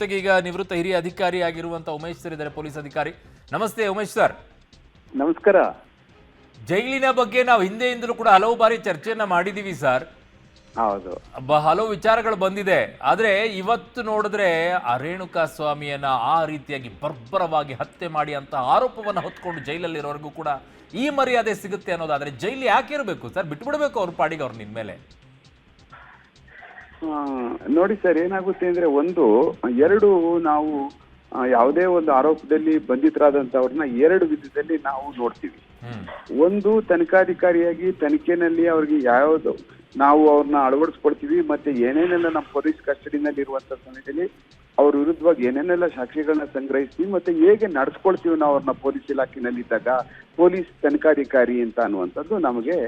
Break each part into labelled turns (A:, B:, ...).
A: ಜೊತೆಗೆ ಈಗ ನಿವೃತ್ತ ಹಿರಿಯ ಅಧಿಕಾರಿ ಆಗಿರುವಂತ ಉಮೇಶ್ ಸರ್ ಇದ್ದಾರೆ, ಪೊಲೀಸ್ ಅಧಿಕಾರಿ. ನಮಸ್ತೆ ಉಮೇಶ್ ಸರ್.
B: ನಮಸ್ಕಾರ.
A: ಜೈಲಿನ ಬಗ್ಗೆ ನಾವು ಹಿಂದೆಯಿಂದಲೂ ಕೂಡ ಹಲವು ಬಾರಿ ಚರ್ಚೆಯನ್ನ ಮಾಡಿದೀವಿ ಸರ್.
B: ಹೌದು,
A: ಹಲವು ವಿಚಾರಗಳು ಬಂದಿದೆ. ಆದ್ರೆ ಇವತ್ತು ನೋಡಿದ್ರೆ ಆ ರೇಣುಕಾ ಸ್ವಾಮಿಯನ್ನ ಆ ರೀತಿಯಾಗಿ ಬರ್ಬರವಾಗಿ ಹತ್ಯೆ ಮಾಡಿ ಅಂತ ಆರೋಪವನ್ನ ಹೊತ್ಕೊಂಡು ಜೈಲಲ್ಲಿರೋವರೆಗೂ ಕೂಡ ಈ ಮರ್ಯಾದೆ ಸಿಗುತ್ತೆ ಅನ್ನೋದಾದ್ರೆ ಜೈಲು ಯಾಕೆ ಇರಬೇಕು ಸರ್? ಬಿಟ್ಬಿಡ್ಬೇಕು ಅವ್ರ ಪಾಡಿಗೆ ಅವ್ರು ನಿನ್ಮೇಲೆ.
B: ನೋಡಿ ಸರ್, ಏನಾಗುತ್ತೆ ಅಂದ್ರೆ ಎರಡು ನಾವು ಯಾವುದೇ ಒಂದು ಆರೋಪದಲ್ಲಿ ಬಂಧಿತರಾದಂತವ್ರನ್ನ ಎರಡು ವಿಧದಲ್ಲಿ ನಾವು ನೋಡ್ತೀವಿ. ಒಂದು, ತನಿಖಾಧಿಕಾರಿಯಾಗಿ ತನಿಖೆನಲ್ಲಿ ಅವ್ರಿಗೆ ಯಾವ್ದು ನಾವು ಅವ್ರನ್ನ ಅಳವಡಿಸ್ಕೊಳ್ತೀವಿ, ಮತ್ತೆ ಏನೇನೆಲ್ಲ ನಮ್ಮ ಪೊಲೀಸ್ ಕಸ್ಟಡಿನಲ್ಲಿ ಇರುವಂತ ಸಮಯದಲ್ಲಿ ಅವ್ರ ವಿರುದ್ಧವಾಗಿ ಏನೇನೆಲ್ಲ ಸಾಕ್ಷಿಗಳನ್ನ ಸಂಗ್ರಹಿಸ್ತೀವಿ, ಮತ್ತೆ ಹೇಗೆ ನಡೆಸ್ಕೊಳ್ತೀವಿ ನಾವು ಅವ್ರನ್ನ ಪೊಲೀಸ್ ಇಲಾಖೆನಲ್ಲಿ ಇದ್ದಾಗ ಪೊಲೀಸ್ ತನಿಖಾಧಿಕಾರಿ ಅಂತ ಅನ್ನುವಂಥದ್ದು ನಮಗೆ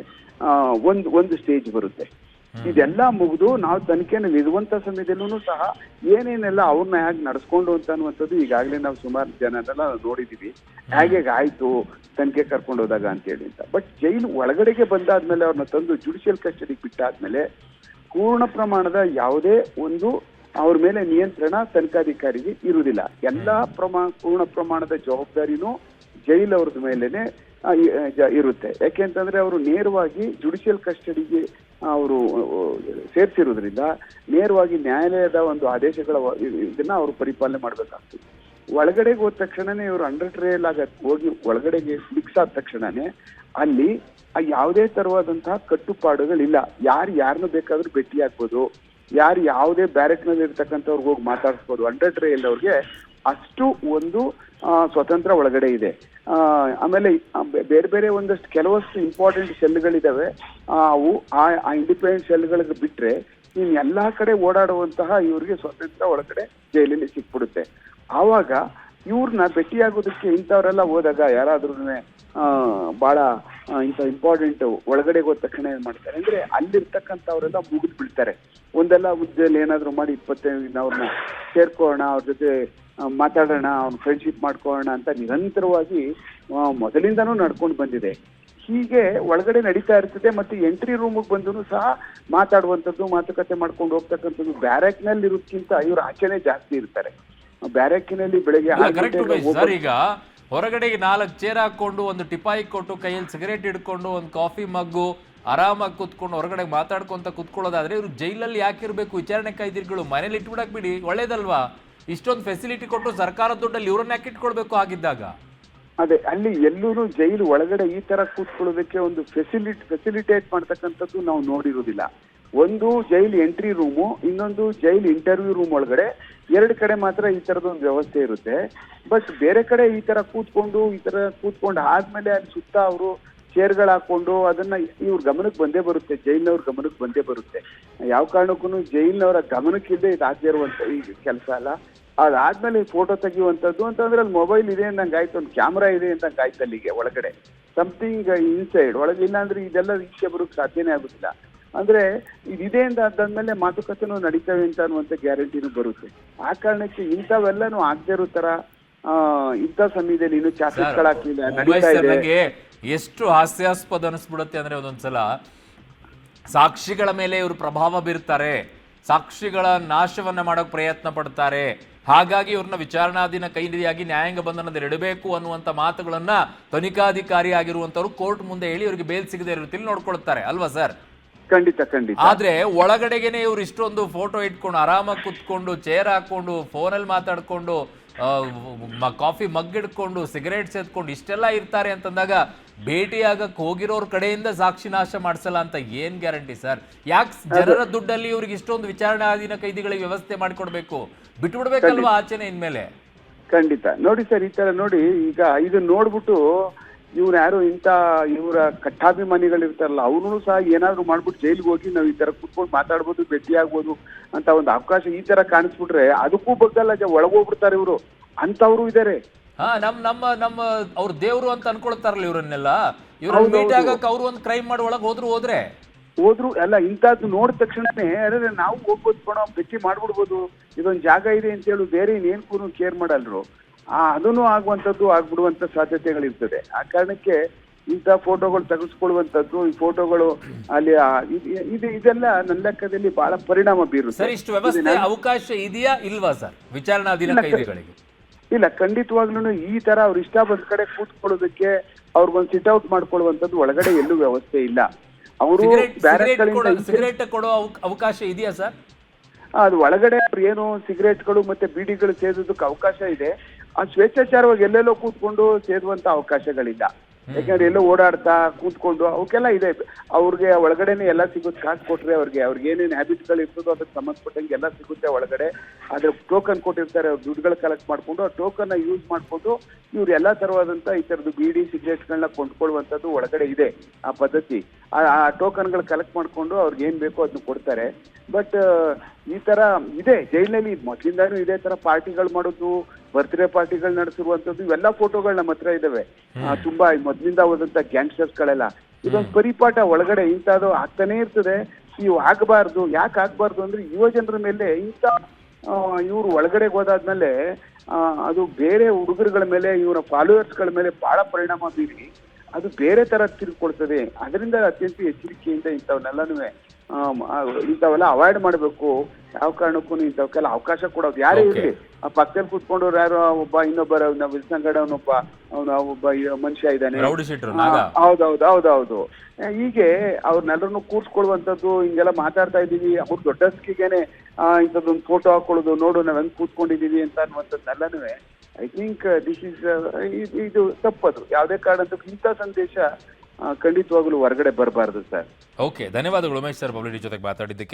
B: ಒಂದು ಸ್ಟೇಜ್ ಬರುತ್ತೆ. ಇದೆಲ್ಲ ಮುಗಿದು ನಾವು ತನಿಖೆನಲ್ಲಿ ಇರುವಂತ ಸಮಯದಲ್ಲೂ ಸಹ ಏನೇನೆಲ್ಲ ಅವ್ರನ್ನ ಹೇಗೆ ನಡೆಸ್ಕೊಂಡು ಅಂತ ಅನ್ನುವಂಥದ್ದು ಈಗಾಗಲೇ ನಾವು ಸುಮಾರು ಜನರೆಲ್ಲ ನೋಡಿದೀವಿ, ಹೇಗೆ ಆಯ್ತು ತನಿಖೆ ಕರ್ಕೊಂಡು ಹೋದಾಗ ಅಂತೇಳಿ ಅಂತ. ಬಟ್ ಜೈಲು ಒಳಗಡೆಗೆ ಬಂದಾದ್ಮೇಲೆ ಅವ್ರನ್ನ ತಂದು ಜುಡಿಷಿಯಲ್ ಕಸ್ಟಡಿಗೆ ಬಿಟ್ಟಾದ್ಮೇಲೆ ಪೂರ್ಣ ಪ್ರಮಾಣದ ಯಾವುದೇ ಒಂದು ಅವ್ರ ಮೇಲೆ ನಿಯಂತ್ರಣ ತನಿಖಾಧಿಕಾರಿಗೆ ಇರುವುದಿಲ್ಲ. ಎಲ್ಲಾ ಪೂರ್ಣ ಪ್ರಮಾಣದ ಜವಾಬ್ದಾರಿನೂ ಜೈಲವ್ರದ ಮೇಲೆನೆ ಇರುತ್ತೆ. ಯಾಕೆಂತಂದ್ರೆ ಅವರು ನೇರವಾಗಿ ಜುಡಿಷಿಯಲ್ ಕಸ್ಟಡಿಗೆ ಅವರು ಸೇರಿಸಿರೋದ್ರಿಂದ ನೇರವಾಗಿ ನ್ಯಾಯಾಲಯದ ಒಂದು ಆದೇಶಗಳ ಇದನ್ನ ಅವರು ಪರಿಪಾಲನೆ ಮಾಡ್ಬೇಕಾಗ್ತದೆ. ಒಳಗಡೆಗೆ ಹೋದ ತಕ್ಷಣನೇ ಇವರು ಅಂಡರ್ ಟ್ರಯಲ್ ಹೋಗಿ ಒಳಗಡೆಗೆ ಫಿಕ್ಸ್ ಆದ ತಕ್ಷಣನೇ ಅಲ್ಲಿ ಯಾವುದೇ ತರವಾದಂತಹ ಕಟ್ಟುಪಾಡುಗಳಿಲ್ಲ. ಯಾರನ್ನು ಬೇಕಾದ್ರೂ ಭೇಟಿ ಹಾಕ್ಬೋದು, ಯಾವುದೇ ಬ್ಯಾರೆಕ್ನಲ್ಲಿ ಇರ್ತಕ್ಕಂಥವ್ರಿಗೆ ಹೋಗಿ ಮಾತಾಡಿಸ್ಬೋದು. ಅಂಡರ್ ಟ್ರಯಲ್ ಅವ್ರಿಗೆ ಅಷ್ಟು ಒಂದು ಸ್ವತಂತ್ರ ಒಳಗಡೆ ಇದೆ. ಆಮೇಲೆ ಬೇರೆ ಬೇರೆ ಒಂದಷ್ಟು ಕೆಲವಷ್ಟು ಇಂಪಾರ್ಟೆಂಟ್ ಸೆಲ್ಗಳಿದಾವೆ, ಅವು ಆ ಇಂಡಿಪೆಂಡೆಂಟ್ ಸೆಲ್ಗಳಿಗೆ ಬಿಟ್ರೆ ಇನ್ ಎಲ್ಲಾ ಕಡೆ ಓಡಾಡುವಂತಹ ಇವ್ರಿಗೆ ಸ್ವತಂತ್ರ ಒಳಗಡೆ ಜೈಲಲ್ಲಿ ಸಿಕ್ಬಿಡುತ್ತೆ. ಆವಾಗ ಇವ್ರನ್ನ ಭೇಟಿಯಾಗೋದಕ್ಕೆ ಇಂಥವ್ರೆಲ್ಲ ಹೋದಾಗ ಯಾರಾದ್ರೂ ಬಹಳ ಇಂಥ ಇಂಪಾರ್ಟೆಂಟ್ ಒಳಗಡೆ ಹೋದ ತಕ್ಷಣ ಏನ್ ಮಾಡ್ತಾರೆ ಅಂದ್ರೆ ಅಲ್ಲಿರ್ತಕ್ಕಂಥವ್ರೆಲ್ಲ ಮುಗಿದು ಬಿಡ್ತಾರೆ. ಒಂದೆಲ್ಲ ಹುದ್ದೆಯಲ್ಲಿ ಏನಾದ್ರು ಮಾಡಿ 25 ದಿನ ಅವ್ರನ್ನ ಸೇರ್ಕೋಣ, ಅವ್ರ ಜೊತೆ ಮಾತಾಡೋಣ, ಅವ್ನ ಫ್ರೆಂಡ್ಶಿಪ್ ಮಾಡ್ಕೊಳ್ಳೋಣ ಅಂತ ನಿರಂತರವಾಗಿ ಮೊದಲಿಂದಾನೂ ನಡ್ಕೊಂಡು ಬಂದಿದೆ. ಹೀಗೆ ಒಳಗಡೆ ನಡೀತಾ ಇರ್ತದೆ. ಮತ್ತೆ ಎಂಟ್ರಿ ರೂಮಿಗೆ ಬಂದು ಸಹ ಮಾತಾಡುವಂಥದ್ದು, ಮಾತುಕತೆ ಮಾಡ್ಕೊಂಡು ಹೋಗ್ತಕ್ಕಂಥದ್ದು ಬ್ಯಾರಕ್ನಲ್ಲಿ ಇರೋದ್ಕಿಂತ ಇವ್ರು ಆಚೆನೆ ಜಾಸ್ತಿ ಇರ್ತಾರೆ. ಬ್ಯಾರಕ್ಕಿನಲ್ಲಿ ಬೆಳಗ್ಗೆ
A: ಈಗ ಹೊರಗಡೆ 4 ಚೇರ್ ಹಾಕೊಂಡು ಒಂದು ಟಿಪಾಯಿ ಕೊಟ್ಟು ಕೈಯಲ್ಲಿ ಸಿಗರೇಟ್ ಹಿಡ್ಕೊಂಡು ಒಂದು ಕಾಫಿ ಮಗ್ಗು ಆರಾಮಾಗಿ ಕುತ್ಕೊಂಡು ಹೊರಗಡೆ ಮಾತಾಡ್ಕೊಂತ ಕುತ್ಕೊಳ್ಳೋದಾದ್ರೆ ಇವ್ರು ಜೈಲಲ್ಲಿ ಯಾಕಿರ್ಬೇಕು? ವಿಚಾರಣೆ ಕೈದಿಗಳು ಮನೇಲಿ ಇಟ್ಬಿಡಕ್ ಬಿಡಿ, ಒಳ್ಳೇದಲ್ವಾ? ಇಷ್ಟೊಂದು ಫೆಸಿಲಿಟಿ ಕೊಟ್ಟು ಸರ್ಕಾರದ ದುಡ್ಡಲ್ಲಿ ಇವ್ರನ್ನ ಯಾಕೆ ಇಟ್ಕೊಳ್ಬೇಕು ಆಗಿದ್ದಾಗ?
B: ಅದೇ, ಅಲ್ಲಿ ಎಲ್ಲೂ ಜೈಲು ಒಳಗಡೆ ಈ ತರ ಕೂತ್ಕೊಳ್ಳೋದಕ್ಕೆ ಒಂದು ಫೆಸಿಲಿಟೇಟ್ ಮಾಡ್ತಕ್ಕಂಥದ್ದು ನಾವು ನೋಡಿರೋದಿಲ್ಲ. ಒಂದು ಜೈಲ್ ಎಂಟ್ರಿ ರೂಮು, ಇನ್ನೊಂದು ಜೈಲ್ ಇಂಟರ್ವ್ಯೂ ರೂಮ್ ಒಳಗಡೆ, ಎರಡು ಕಡೆ ಮಾತ್ರ ಈ ತರದೊಂದು ವ್ಯವಸ್ಥೆ ಇರುತ್ತೆ. ಬಟ್ ಬೇರೆ ಕಡೆ ಈ ತರ ಕೂತ್ಕೊಂಡು ಆದ್ಮೇಲೆ ಅಲ್ಲಿ ಸುತ್ತ ಅವರು ಚೇರ್ಗಳು ಹಾಕೊಂಡು ಅದನ್ನ ಇವ್ರ ಗಮನಕ್ಕೆ ಬಂದೇ ಬರುತ್ತೆ, ಜೈಲಿನವ್ರ ಗಮನಕ್ಕೆ ಬಂದೇ ಬರುತ್ತೆ. ಯಾವ ಕಾರಣಕ್ಕೂ ಜೈಲಿನವರ ಗಮನಕ್ಕಿಲ್ಲದೆ ಇದಾಗದೇ ಇರುವಂತ ಈ ಕೆಲಸ ಅಲ್ಲ. ಅದಾದ್ಮೇಲೆ ಫೋಟೋ ತೆಗೆಯುವಂಥದ್ದು ಅಂತಂದ್ರೆ ಅಲ್ಲಿ ಮೊಬೈಲ್ ಇದೆ ಅಂದಂಗೆ ಆಯ್ತು, ಒಂದು ಕ್ಯಾಮ್ರಾ ಇದೆ ಅಂದಂಗೆ ಆಯ್ತು. ಅಲ್ಲಿಗೆ ಒಳಗಡೆ ಸಮಥಿಂಗ್ ಇನ್ಸೈಡ್ ಒಳಗೆ ಇಲ್ಲ ಅಂದ್ರೆ ಇದೆಲ್ಲ ಈಚೆ ಬರೋಕ್ ಸಾಧ್ಯನೇ ಆಗುದಿಲ್ಲ. ಅಂದ್ರೆ ಇದಿದೆ ಅಂತ ಅದಾದ್ಮೇಲೆ ಮಾತುಕತೆನೂ ನಡೀತವೆ ಅಂತ ಅನ್ನುವಂಥ ಗ್ಯಾರಂಟಿನೂ ಬರುತ್ತೆ. ಆ ಕಾರಣಕ್ಕೆ ಇಂಥವೆಲ್ಲನೂ ಆಗದೆ ಇರೋ ತರ ಇಂಥ ಸಮಯದಲ್ಲಿ ಇನ್ನು ಚಾಕರಿಗಳಾಗ್ಲಿಲ್ಲ ನಡೀತಾ ಇದೆ.
A: ಎಷ್ಟು ಹಾಸ್ಯಾಸ್ಪದ ಅನಿಸ್ಬಿಡುತ್ತೆ ಅಂದ್ರೆ ಒಂದೊಂದ್ಸಲ ಸಾಕ್ಷಿಗಳ ಮೇಲೆ ಇವರು ಪ್ರಭಾವ ಬೀರ್ತಾರೆ, ಸಾಕ್ಷಿಗಳ ನಾಶವನ್ನ ಮಾಡೋಕೆ ಪ್ರಯತ್ನ ಪಡ್ತಾರೆ, ಹಾಗಾಗಿ ಇವ್ರನ್ನ ವಿಚಾರಣಾಧೀನ ಕೈದಿಯಾಗಿ ನ್ಯಾಯಾಂಗ ಬಂಧನದಲ್ಲಿ ಇಡಬೇಕು ಅನ್ನುವಂಥ ಮಾತುಗಳನ್ನ ತನಿಖಾಧಿಕಾರಿ ಆಗಿರುವಂತವ್ರು ಕೋರ್ಟ್ ಮುಂದೆ ಹೇಳಿ ಇವರಿಗೆ ಬೇಲ್ ಸಿಗದೆ ಇರೋ ರೀತಿಯಲ್ಲಿ ನೋಡ್ಕೊಳ್ತಾರೆ ಅಲ್ವಾ ಸರ್?
B: ಖಂಡಿತ ಖಂಡಿತ.
A: ಆದ್ರೆ ಒಳಗಡೆಗೆನೆ ಇವ್ರು ಇಷ್ಟೊಂದು ಫೋಟೋ ಇಟ್ಕೊಂಡು ಆರಾಮಾಗಿ ಕುತ್ಕೊಂಡು ಚೇರ್ ಹಾಕೊಂಡು ಫೋನಲ್ಲಿ ಮಾತಾಡ್ಕೊಂಡು ಕಾಫಿ ಮಗ್ ಇಡ್ಕೊಂಡು ಸಿಗರೇಟ್ ಸೇದ್ಕೊಂಡು ಇಷ್ಟೆಲ್ಲ ಇರ್ತಾರೆ ಅಂತಂದಾಗ ಭೇಟಿಯಾಗಕ್ಕೆ ಹೋಗಿರೋರ್ ಕಡೆಯಿಂದ ಸಾಕ್ಷಿ ನಾಶ ಮಾಡಿಸಲ್ಲ ಅಂತ ಏನ್ ಗ್ಯಾರಂಟಿ ಸರ್? ಯಾಕೆ ಜನರ ದುಡ್ಡಲ್ಲಿ ಇವ್ರಿಗೆ ಇಷ್ಟೊಂದು ವಿಚಾರಣಾಧೀನ ಕೈದಿಗಳಿಗೆ ವ್ಯವಸ್ಥೆ ಮಾಡಿಕೊಡ್ಬೇಕು? ಬಿಟ್ಬಿಡ್ಬೇಕಲ್ವಾ ಆಚೆನೆ ಇನ್ಮೇಲೆ?
B: ಖಂಡಿತ. ನೋಡಿ ಸರ್, ಈ ತರ ನೋಡಿ, ಈಗ ಇದನ್ನ ನೋಡ್ಬಿಟ್ಟು ಇವ್ರು ಯಾರು ಇವರ ಕಟ್ಟಾಭಿಮಾನಿಗಳಿರ್ತಾರಲ್ಲ ಅವ್ರು ಸಹ ಏನಾದ್ರು ಮಾಡ್ಬಿಟ್ಟು ಜೈಲಿಗೆ ಹೋಗಿ ನಾವು ಈ ತರ ಕುತ್ಕೊಂಡು ಮಾತಾಡ್ಬೋದು, ಭೇಟಿ ಆಗ್ಬೋದು ಅಂತ ಒಂದು ಅವಕಾಶ ಈ ತರ ಕಾಣಿಸ್ಬಿಟ್ರೆ ಅದಕ್ಕೂ ಬಗ್ಗಲ್ಲ, ಒಳಗೋಗ್ಬಿಡ್ತಾರೆ ಇವರು. ಅಂತವ್ರು ಇದಾರೆ.
A: ನಮ್ಮ ಅವ್ರ ದೇವ್ರು ಅಂತ ಅನ್ಕೊಳ್ತಾರಲ್ಲ ಇವರನ್ನೆಲ್ಲ. ಇವ್ರನ್ನ ಭೇಟಿ ಆಗಕ್ಕೆ ಅವ್ರು ಒಂದು ಕ್ರೈಮ್ ಮಾಡಿ ಒಳಗೆ ಹೋದ್ರು
B: ಎಲ್ಲ ಇಂಥದ್ದು ನೋಡಿದ ತಕ್ಷಣನೇ ಅರೆ ನಾವು ಹೋಗ್ಬೋದು ಕಣೋ, ಭೇಟಿ ಮಾಡ್ಬಿಡ್ಬೋದು, ಇದೊಂದು ಜಾಗ ಇದೆ ಅಂತ ಹೇಳಿ ಬೇರೆ ಇನ್ನೇನು ಕೇರ್ ಮಾಡಲ್ರು. ಅದನ್ನು ಆಗುವಂಥದ್ದು ಆಗ್ಬಿಡುವಂತ ಸಾಧ್ಯತೆಗಳಿರ್ತದೆ. ಆ ಕಾರಣಕ್ಕೆ ಇಂಥ ಫೋಟೋಗಳು ತೆಗೆಸ್ಕೊಳ್ಳುವಂಥದ್ದು, ಈ ಫೋಟೋಗಳು ಅಲ್ಲಿ ಇದೆಲ್ಲ ನನ್ನ ಲೆಕ್ಕದಲ್ಲಿ ಬಹಳ ಪರಿಣಾಮ ಬೀರುತ್ತೆ.
A: ಸರ್, ಇಷ್ಟು ವ್ಯವಸ್ಥೆ ಅವಕಾಶ ಇದೆಯಾ ಇಲ್ವಾ ಸರ್ ವಿಚಾರಣಾಧೀನ ಕೈದಿಗಳಿಗೆ?
B: ಇಲ್ಲ, ಖಂಡಿತವಾಗ್ಲೂ ಈ ತರ ಅವ್ರ ಇಷ್ಟ ಬಂದ ಕಡೆ ಕೂತ್ಕೊಳ್ಳೋದಕ್ಕೆ ಅವ್ರಿಗೊಂದು ಸಿಟ್ ಔಟ್ ಮಾಡ್ಕೊಳ್ಳುವಂಥದ್ದು ಒಳಗಡೆ ಎಲ್ಲೂ ವ್ಯವಸ್ಥೆ ಇಲ್ಲ. ಅವರು
A: ಸಿಗರೇಟ್ ಕೊಡೋ ಅವಕಾಶ ಇದೆಯಾ ಸರ್?
B: ಅದು ಒಳಗಡೆ ಅವ್ರು ಏನು ಸಿಗರೇಟ್ಗಳು ಮತ್ತೆ ಬೀಡಿಗಳು ಸೇದೋದಕ್ಕೆ ಅವಕಾಶ ಇದೆ. ಆ ಸ್ವೇಚ್ಛಾಚಾರವಾಗಿ ಎಲ್ಲೆಲ್ಲೋ ಕೂತ್ಕೊಂಡು ಸೇದುವಂತ ಅವಕಾಶಗಳಿಲ್ಲ. ಯಾಕಂದ್ರೆ ಎಲ್ಲೋ ಓಡಾಡ್ತಾ ಕೂತ್ಕೊಂಡು ಅವಕ್ಕೆಲ್ಲ ಇದೆ. ಅವ್ರಿಗೆ ಒಳಗಡೆನೆ ಎಲ್ಲ ಸಿಗುತ್ತೆ. ಕಾಸು ಕೊಟ್ರೆ ಅವ್ರಿಗೆ ಏನೇನು ಹ್ಯಾಬಿಟ್ಗಳು ಇರ್ತದೋ ಅದಕ್ಕೆ ಸಂಬಂಧಪಟ್ಟಂಗೆ ಎಲ್ಲ ಸಿಗುತ್ತೆ ಒಳಗಡೆ. ಆದ್ರೆ ಟೋಕನ್ ಕೊಟ್ಟಿರ್ತಾರೆ, ಅವ್ರು ದುಡ್ಡುಗಳು ಕಲೆಕ್ಟ್ ಮಾಡ್ಕೊಂಡು ಆ ಟೋಕನ್ ಯೂಸ್ ಮಾಡ್ಕೊಂಡು ಇವ್ರು ಎಲ್ಲಾ ತರವಾದಂತ ಈ ತರದ್ದು ಬೀಡಿ ಸಿಗರೇಟ್ಗಳನ್ನ ಕೊಂಡ್ಕೊಳ್ಳುವಂಥದ್ದು ಒಳಗಡೆ ಇದೆ ಆ ಪದ್ಧತಿ. ಆ ಟೋಕನ್ಗಳು ಕಲೆಕ್ಟ್ ಮಾಡ್ಕೊಂಡು ಅವ್ರಿಗೆ ಏನ್ ಬೇಕೋ ಅದನ್ನ ಕೊಡ್ತಾರೆ. ಬಟ್ ಈ ತರ ಇದೆ ಜೈಲಿನಲ್ಲಿ ಮೊದಲಿಂದಾನು ಇದೇ ತರ ಪಾರ್ಟಿಗಳು ಮಾಡೋದು, ಬರ್ತ್ಡೇ ಪಾರ್ಟಿಗಳು ನಡೆಸಿರುವಂತದ್ದು ಇವೆಲ್ಲ ಫೋಟೋಗಳು ನಮ್ಮ ಹತ್ರ ಇದಾವೆ. ತುಂಬಾ ಮೊದಲಿಂದ ಹೋದಂತ ಗ್ಯಾಂಗ್ಸ್ಟರ್ಸ್ಗಳೆಲ್ಲ ಇದೊಂದು ಪರಿಪಾಠ ಒಳಗಡೆ ಇಂಥದ್ದು ಆಗ್ತಾನೆ ಇರ್ತದೆ. ಇವು ಆಗಬಾರ್ದು. ಯಾಕೆ ಆಗ್ಬಾರ್ದು ಅಂದ್ರೆ ಯುವ ಜನರ ಮೇಲೆ ಇಂಥ ಇವ್ರು ಒಳಗಡೆ ಹೋದಾದ್ಮೇಲೆ ಅದು ಬೇರೆ ಹುಡುಗರುಗಳ ಮೇಲೆ, ಇವರ ಫಾಲೋವರ್ಸ್ಗಳ ಮೇಲೆ ಬಹಳ ಪರಿಣಾಮ ಬೀರಿ ಅದು ಬೇರೆ ತರ ತಿರುಗಿಕೊಳ್ತದೆ. ಅದರಿಂದ ಅತ್ಯಂತ ಎಚ್ಚರಿಕೆಯಿಂದ ಇಂಥವೆಲ್ಲ ಅವಾಯ್ಡ್ ಮಾಡಬೇಕು. ಯಾವ ಕಾರಣಕ್ಕೂ ಇಂಥವಕ್ಕೆಲ್ಲ ಅವಕಾಶ ಕೊಡೋದು ಯಾರೇ ಇರಲಿ. ಆ ಪಕ್ಕದಲ್ಲಿ ಕೂತ್ಕೊಂಡವ್ರು ಯಾರೋ ಇನ್ನೊಬ್ಬರ ವಿಲ್ಸಂಗಡವನೊಬ್ಬ ಒಬ್ಬ ಮನುಷ್ಯ ಇದ್ದಾನೆ. ಹೌದೌದು. ಹೀಗೆ ಅವ್ರನ್ನೆಲ್ಲರನ್ನು ಕೂರ್ಸ್ಕೊಳ್ಳುವಂಥದ್ದು ಹಿಂಗೆಲ್ಲ ಮಾತಾಡ್ತಾ ಇದ್ದೀವಿ. ಅವ್ರು ದೊಡ್ಡಸ್ಕಿಗೆನೆ ಇಂಥದ್ದೊಂದು ಫೋಟೋ ಹಾಕೊಳ್ಳೋದು, ನೋಡು ನಾವ್ ಹೆಂಗ್ ಕೂತ್ಕೊಂಡಿದೀವಿ ಅಂತ ಅನ್ನುವಂಥದ್ದೆಲ್ಲನೂ ಐ ಥಿಂಕ್ ಇದು ತಪ್ಪದು. ಯಾವುದೇ ಕಾರಣಕ್ಕೂ ಇಂಥ ಸಂದೇಶ ಖಂಡಿತವಾಗ್ಲೂ ಹೊರಗಡೆ ಬರಬಾರ್ದು ಸರ್.
A: ಓಕೆ, ಧನ್ಯವಾದಗಳು ಉಮೇಶ್ ಸರ್ ಪಬ್ಲಿಕ್ ಜೊತೆಗೆ ಮಾತಾಡಿದ್ದಕ್ಕೆ.